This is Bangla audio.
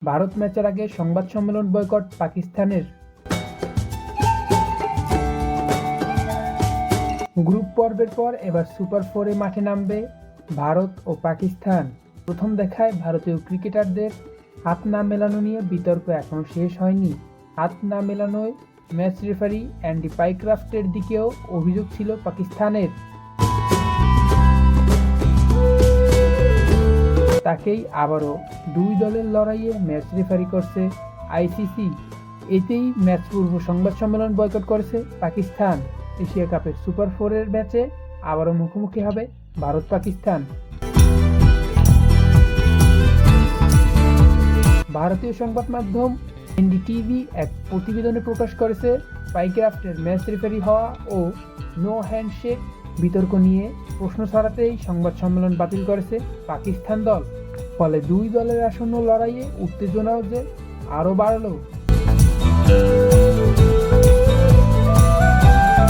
ভারত ম্যাচের আগে সংবাদ সম্মেলন বয়কট পাকিস্তানের। গ্রুপ পর্বের পর এবার সুপার ফোরে মাঠে নামবে ভারত ও পাকিস্তান। প্রথম দেখায় ভারতীয় ক্রিকেটারদের হাত না মেলানো নিয়ে বিতর্ক এখনো শেষ হয়নি। হাত না মেলানোয় ম্যাচ রেফারি অ্যান্ডি পাইক্রাফটের দিকেও অভিযোগ ছিল পাকিস্তানের। তাকেই আবারও দুই দলের লড়াইয়ে ম্যাচ রেফারি করছে আইসিসি। এতেই ম্যাচ পূর্ব সংবাদ সম্মেলন বয়কট করেছে পাকিস্তান। এশিয়া কাপের সুপার ফোরের ম্যাচে আবারও মুখোমুখি হবে ভারত পাকিস্তান। ভারতীয় সংবাদ মাধ্যম এনডিটিভি এক প্রতিবেদনে প্রকাশ করেছে পাইক্রাফটের ম্যাচ রেফারি হওয়া ও নো হ্যান্ডশেক বিতর্ক নিয়ে প্রশ্ন ছড়াতেই সংবাদ সম্মেলন বাতিল করেছে পাকিস্তান দল। ফলে দুই দলের আসন্ন লড়াইয়ে উত্তেজনাও যে আরও বাড়ল।